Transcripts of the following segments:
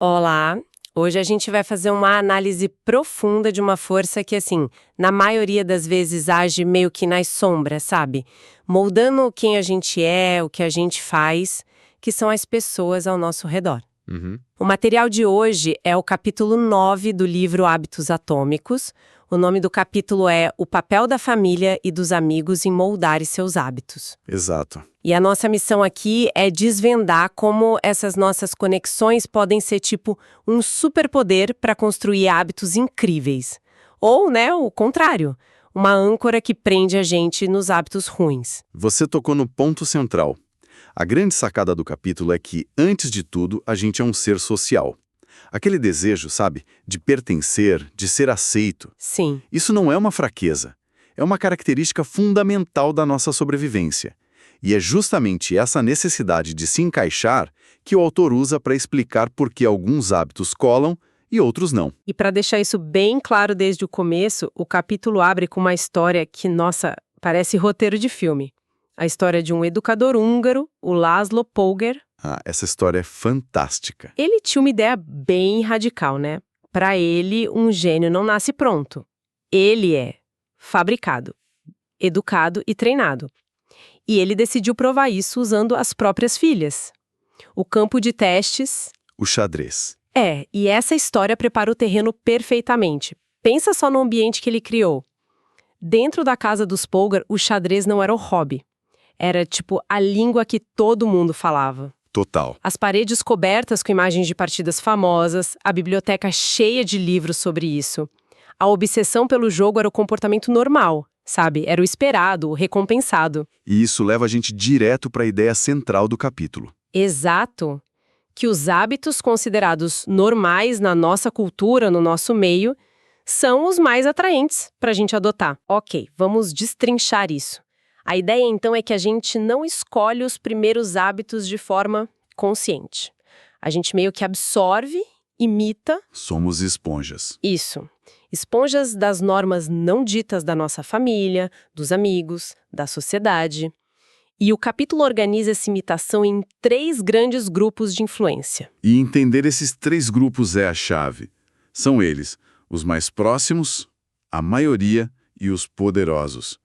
Olá! Hoje a gente vai fazer uma análise profunda de uma força que, assim, na maioria das vezes age meio que nas sombras, sabe? Moldando quem a gente é, o que a gente faz, que são as pessoas ao nosso redor. Uhum. O material de hoje é o capítulo 9 do livro Hábitos Atômicos. O nome do capítulo é O Papel da Família e dos Amigos em Moldar seus Hábitos. Exato. E a nossa missão aqui é desvendar como essas nossas conexões podem ser tipo um superpoder para construir hábitos incríveis. Ou, né, o contrário, uma âncora que prende a gente nos hábitos ruins. Você tocou no ponto central. A grande sacada do capítulo é que, antes de tudo, a gente é um ser social. Aquele desejo, sabe, de pertencer, de ser aceito. Sim, Isso não é uma fraqueza. É uma característica fundamental da nossa sobrevivência. E é justamente essa necessidade de se encaixar que o autor usa para explicar por que alguns hábitos colam e outros não. e para deixar isso bem claro desde o começo, o capítulo abre com uma história que, nossa, parece roteiro de filme. A história de um educador húngaro, o Laszlo Polger. Ah, essa história é fantástica. Ele tinha uma ideia bem radical, né? Para ele, um gênio não nasce pronto. Ele é fabricado, educado e treinado. E ele decidiu provar isso usando as próprias filhas. O campo de testes. O xadrez. E essa história prepara o terreno perfeitamente. Pensa só no ambiente que ele criou. Dentro da casa dos Polgar, o xadrez não era o hobby. Era, tipo, a língua que todo mundo falava. Total. As paredes cobertas com imagens de partidas famosas, a biblioteca cheia de livros sobre isso. A obsessão pelo jogo era o comportamento normal, sabe? Era o esperado, o recompensado. E isso leva a gente direto para a ideia central do capítulo. Exato. Que os hábitos considerados normais na nossa cultura, no nosso meio, são os mais atraentes para a gente adotar. Ok, vamos destrinchar isso. A ideia, então, é que a gente não escolhe os primeiros hábitos de forma consciente. A gente meio que absorve, imita. Somos esponjas. Isso. Esponjas das normas não ditas da nossa família, dos amigos, da sociedade. E o capítulo organiza essa imitação em 3 grandes grupos de influência. E entender esses 3 grupos é a chave. São eles, os mais próximos, a maioria e os poderosos.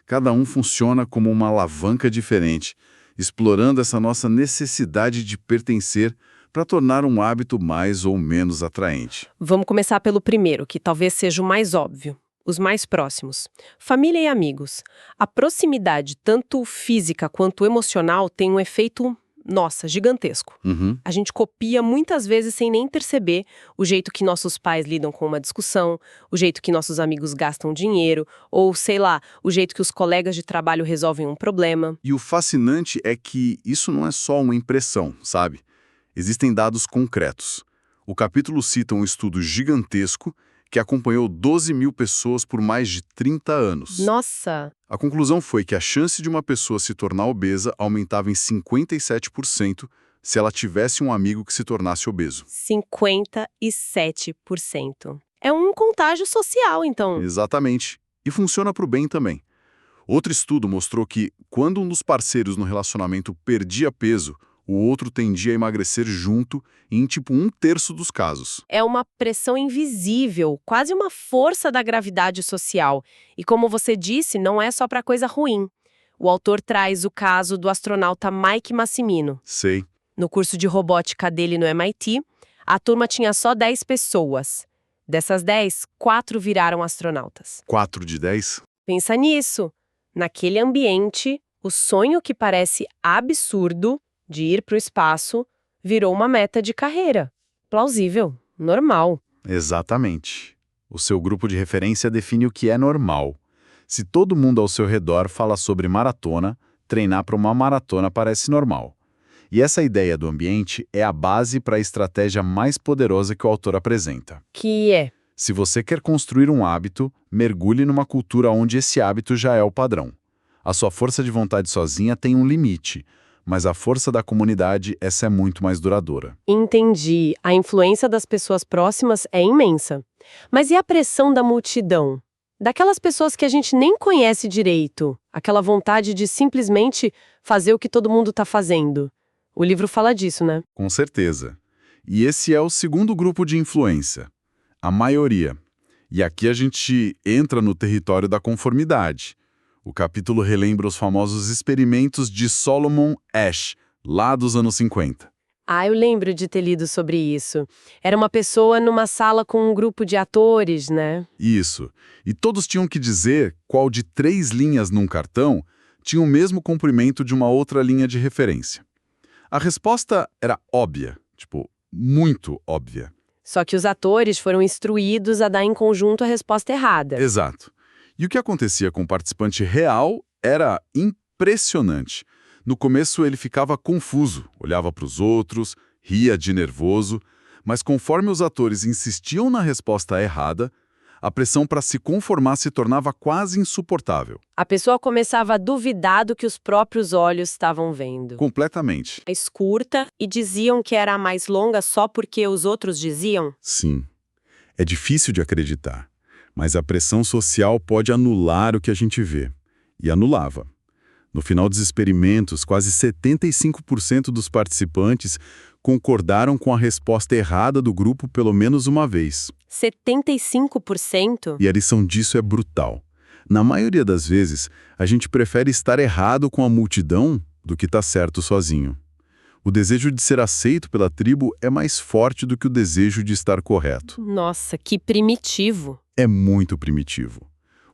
Cada um funciona como uma alavanca diferente, explorando essa nossa necessidade de pertencer para tornar um hábito mais ou menos atraente. Vamos começar pelo primeiro, que talvez seja o mais óbvio. Os mais próximos. Família e amigos. A proximidade, tanto física quanto emocional, tem um efeito, nossa, gigantesco. Uhum. A gente copia muitas vezes sem nem perceber o jeito que nossos pais lidam com uma discussão, o jeito que nossos amigos gastam dinheiro, ou, sei lá, o jeito que os colegas de trabalho resolvem um problema. E o fascinante é que isso não é só uma impressão, sabe? Existem dados concretos. O capítulo cita um estudo gigantesco que acompanhou 12 mil pessoas por mais de 30 anos. Nossa! A conclusão foi que a chance de uma pessoa se tornar obesa aumentava em 57% se ela tivesse um amigo que se tornasse obeso. 57%. É um contágio social, então. Exatamente. E funciona para o bem também. Outro estudo mostrou que, quando um dos parceiros no relacionamento perdia peso, o outro tendia a emagrecer junto em tipo 1/3 dos casos. É uma pressão invisível, quase uma força da gravidade social. E como você disse, não é só para coisa ruim. O autor traz o caso do astronauta Mike Massimino. Sei. No curso de robótica dele no MIT, a turma tinha só 10 pessoas. Dessas 10, 4 viraram astronautas. 4 de 10? Pensa nisso. Naquele ambiente, o sonho que parece absurdo de ir para o espaço virou uma meta de carreira. Plausível, normal. Exatamente. O seu grupo de referência define o que é normal. Se todo mundo ao seu redor fala sobre maratona, treinar para uma maratona parece normal. E essa ideia do ambiente é a base para a estratégia mais poderosa que o autor apresenta. Que é? Se você quer construir um hábito, mergulhe numa cultura onde esse hábito já é o padrão. A sua força de vontade sozinha tem um limite, mas a força da comunidade, essa é muito mais duradoura. Entendi. A influência das pessoas próximas é imensa. Mas e a pressão da multidão? Daquelas pessoas que a gente nem conhece direito. Aquela vontade de simplesmente fazer o que todo mundo está fazendo. O livro fala disso, né? Com certeza. E esse é o segundo grupo de influência, a maioria. E aqui a gente entra no território da conformidade. O capítulo relembra os famosos experimentos de Solomon Asch, lá dos anos 50. Ah, eu lembro de ter lido sobre isso. Era uma pessoa numa sala com um grupo de atores, né? Isso. E todos tinham que dizer qual de 3 linhas num cartão tinha o mesmo comprimento de uma outra linha de referência. A resposta era óbvia, muito óbvia. Só que os atores foram instruídos a dar em conjunto a resposta errada. Exato. E o que acontecia com o participante real era impressionante. No começo ele ficava confuso, olhava para os outros, ria de nervoso, mas conforme os atores insistiam na resposta errada, a pressão para se conformar se tornava quase insuportável. A pessoa começava a duvidar do que os próprios olhos estavam vendo. Completamente. Mais curta e diziam que era a mais longa só porque os outros diziam? Sim. É difícil de acreditar, mas a pressão social pode anular o que a gente vê. E anulava. No final dos experimentos, quase 75% dos participantes concordaram com a resposta errada do grupo pelo menos uma vez. 75%? E a lição disso é brutal. Na maioria das vezes, a gente prefere estar errado com a multidão do que estar certo sozinho. O desejo de ser aceito pela tribo é mais forte do que o desejo de estar correto. Nossa, que primitivo. É muito primitivo.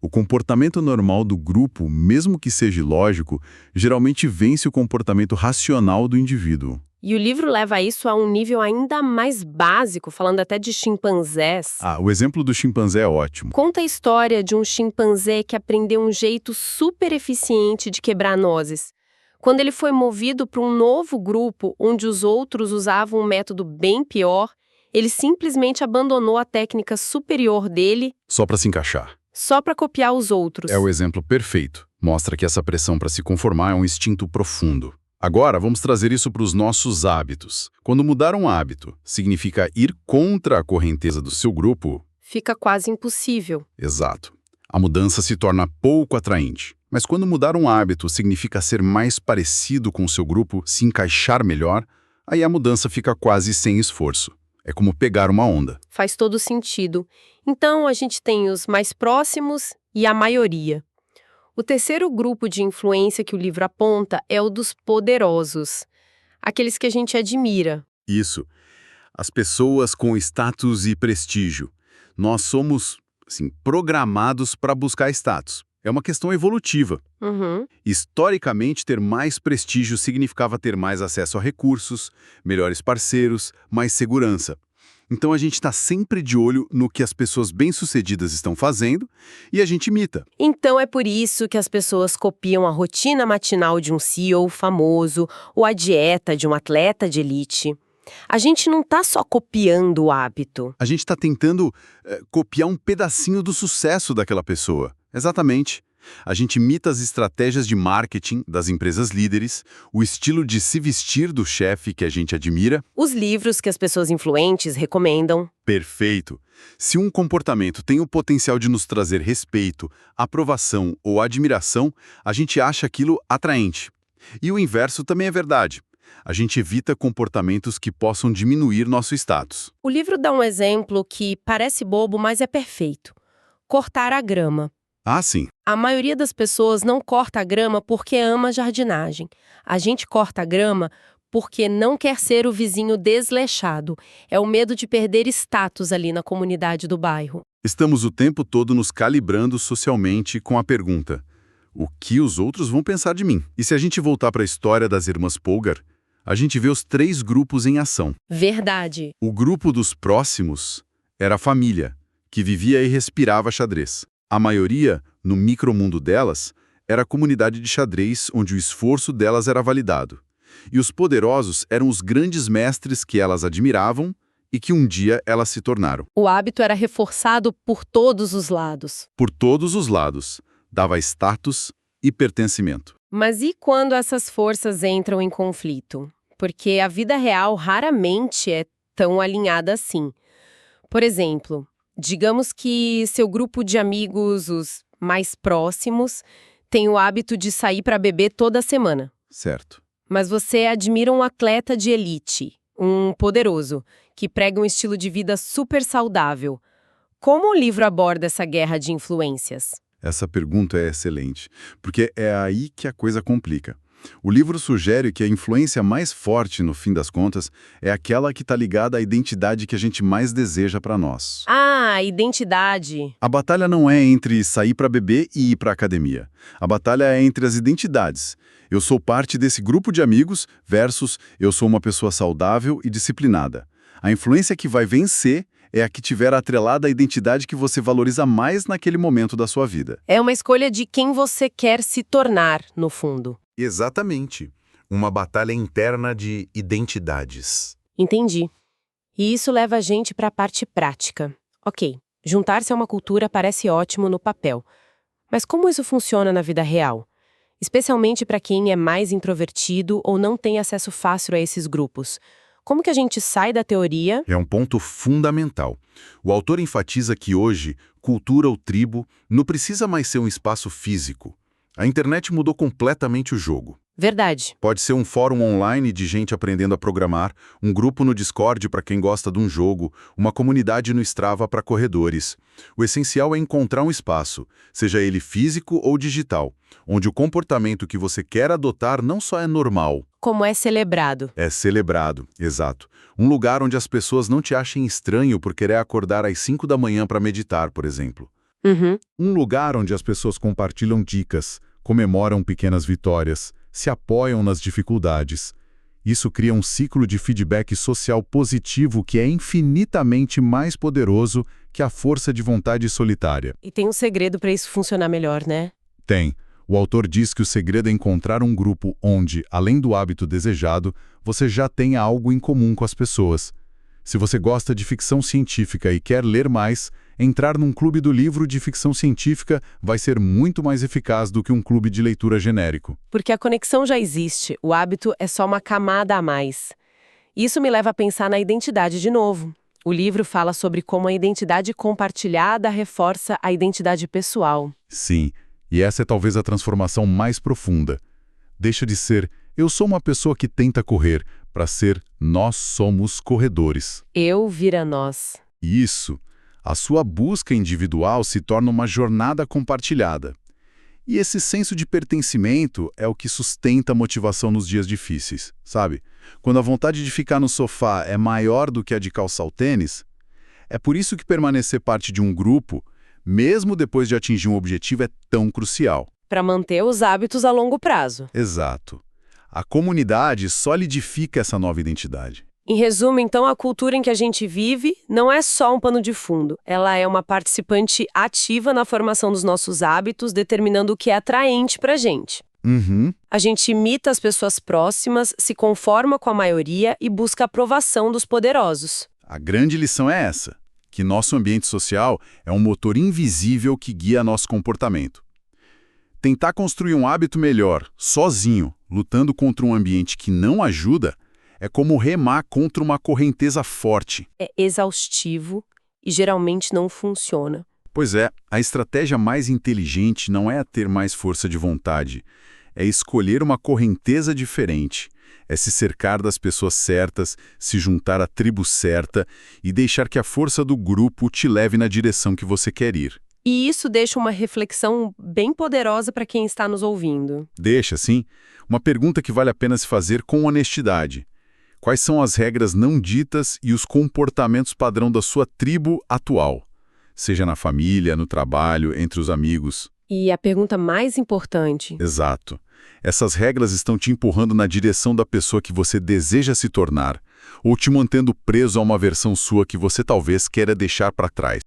O comportamento normal do grupo, mesmo que seja ilógico, geralmente vence o comportamento racional do indivíduo. E o livro leva isso a um nível ainda mais básico, falando até de chimpanzés. O exemplo do chimpanzé é ótimo. Conta a história de um chimpanzé que aprendeu um jeito super eficiente de quebrar nozes. Quando ele foi movido para um novo grupo, onde os outros usavam um método bem pior, ele simplesmente abandonou a técnica superior dele Só para se encaixar. só para copiar os outros. É o exemplo perfeito. Mostra que essa pressão para se conformar é um instinto profundo. Agora, vamos trazer isso para os nossos hábitos. Quando mudar um hábito significa ir contra a correnteza do seu grupo... Fica quase impossível. Exato. A mudança se torna pouco atraente. Mas quando mudar um hábito significa ser mais parecido com o seu grupo, se encaixar melhor, aí a mudança fica quase sem esforço. É como pegar uma onda. Faz todo sentido. Então, a gente tem os mais próximos e a maioria. O terceiro grupo de influência que o livro aponta é o dos poderosos. Aqueles que a gente admira. Isso. As pessoas com status e prestígio. Nós somos, programados para buscar status. É uma questão evolutiva. Uhum. Historicamente, ter mais prestígio significava ter mais acesso a recursos, melhores parceiros, mais segurança. Então a gente está sempre de olho no que as pessoas bem-sucedidas estão fazendo e a gente imita. Então é por isso que as pessoas copiam a rotina matinal de um CEO famoso ou a dieta de um atleta de elite. A gente não está só copiando o hábito. A gente está tentando copiar um pedacinho do sucesso daquela pessoa. Exatamente. A gente imita as estratégias de marketing das empresas líderes, o estilo de se vestir do chefe que a gente admira. Os livros que as pessoas influentes recomendam. Perfeito. Se um comportamento tem o potencial de nos trazer respeito, aprovação ou admiração, a gente acha aquilo atraente. E o inverso também é verdade. A gente evita comportamentos que possam diminuir nosso status. O livro dá um exemplo que parece bobo, mas é perfeito. Cortar a grama. Ah, sim. A maioria das pessoas não corta a grama porque ama jardinagem. A gente corta a grama porque não quer ser o vizinho desleixado. É o medo de perder status ali na comunidade do bairro. Estamos o tempo todo nos calibrando socialmente com a pergunta: o que os outros vão pensar de mim? E se a gente voltar para a história das irmãs Polgar, a gente vê os 3 grupos em ação. Verdade. O grupo dos próximos era a família, que vivia e respirava xadrez. A maioria, no micromundo delas, era a comunidade de xadrez onde o esforço delas era validado. E os poderosos eram os grandes mestres que elas admiravam e que um dia elas se tornaram. O hábito era reforçado por todos os lados. Por todos os lados. Dava status e pertencimento. Mas e quando essas forças entram em conflito? Porque a vida real raramente é tão alinhada assim. Por exemplo, digamos que seu grupo de amigos, os mais próximos, tem o hábito de sair para beber toda semana. Certo. Mas você admira um atleta de elite, um poderoso, que prega um estilo de vida super saudável. Como o livro aborda essa guerra de influências? Essa pergunta é excelente, porque é aí que a coisa complica. O livro sugere que a influência mais forte, no fim das contas, é aquela que está ligada à identidade que a gente mais deseja para nós. Ah, identidade. A batalha não é entre sair para beber e ir para academia. A batalha é entre as identidades. Eu sou parte desse grupo de amigos versus eu sou uma pessoa saudável e disciplinada. A influência que vai vencer é a que tiver atrelada à identidade que você valoriza mais naquele momento da sua vida. É uma escolha de quem você quer se tornar, no fundo. Exatamente. Uma batalha interna de identidades. Entendi. E isso leva a gente para a parte prática. Ok, juntar-se a uma cultura parece ótimo no papel. Mas como isso funciona na vida real? Especialmente para quem é mais introvertido ou não tem acesso fácil a esses grupos. Como que a gente sai da teoria? É um ponto fundamental. O autor enfatiza que hoje, cultura ou tribo não precisa mais ser um espaço físico. A internet mudou completamente o jogo. Verdade. Pode ser um fórum online de gente aprendendo a programar, um grupo no Discord para quem gosta de um jogo, uma comunidade no Strava para corredores. O essencial é encontrar um espaço, seja ele físico ou digital, onde o comportamento que você quer adotar não só é normal. Como é celebrado. É celebrado, exato. Um lugar onde as pessoas não te achem estranho por querer acordar às 5 da manhã para meditar, por exemplo. Um lugar onde as pessoas compartilham dicas, comemoram pequenas vitórias, se apoiam nas dificuldades. Isso cria um ciclo de feedback social positivo que é infinitamente mais poderoso que a força de vontade solitária. E tem um segredo para isso funcionar melhor, né? Tem. O autor diz que o segredo é encontrar um grupo onde, além do hábito desejado, você já tenha algo em comum com as pessoas. Se você gosta de ficção científica e quer ler mais, entrar num clube do livro de ficção científica vai ser muito mais eficaz do que um clube de leitura genérico. Porque a conexão já existe, o hábito é só uma camada a mais. Isso me leva a pensar na identidade de novo. O livro fala sobre como a identidade compartilhada reforça a identidade pessoal. Sim, e essa é talvez a transformação mais profunda. Deixa de ser eu sou uma pessoa que tenta correr para ser nós somos corredores. Eu vira nós. Isso. A sua busca individual se torna uma jornada compartilhada. E esse senso de pertencimento é o que sustenta a motivação nos dias difíceis, sabe? Quando a vontade de ficar no sofá é maior do que a de calçar o tênis, é por isso que permanecer parte de um grupo, mesmo depois de atingir um objetivo, é tão crucial. Para manter os hábitos a longo prazo. Exato. A comunidade solidifica essa nova identidade. Em resumo, então, a cultura em que a gente vive não é só um pano de fundo. Ela é uma participante ativa na formação dos nossos hábitos, determinando o que é atraente pra gente. A gente imita as pessoas próximas, se conforma com a maioria e busca a aprovação dos poderosos. A grande lição é essa, que nosso ambiente social é um motor invisível que guia nosso comportamento. Tentar construir um hábito melhor, sozinho, lutando contra um ambiente que não ajuda, é como remar contra uma correnteza forte. É exaustivo e geralmente não funciona. Pois é, a estratégia mais inteligente não é ter mais força de vontade, é escolher uma correnteza diferente, é se cercar das pessoas certas, se juntar à tribo certa e deixar que a força do grupo te leve na direção que você quer ir. E isso deixa uma reflexão bem poderosa para quem está nos ouvindo. Deixa, sim, uma pergunta que vale a pena se fazer com honestidade. Quais são as regras não ditas e os comportamentos padrão da sua tribo atual? Seja na família, no trabalho, entre os amigos. E a pergunta mais importante. Exato. Essas regras estão te empurrando na direção da pessoa que você deseja se tornar, ou te mantendo preso a uma versão sua que você talvez queira deixar para trás.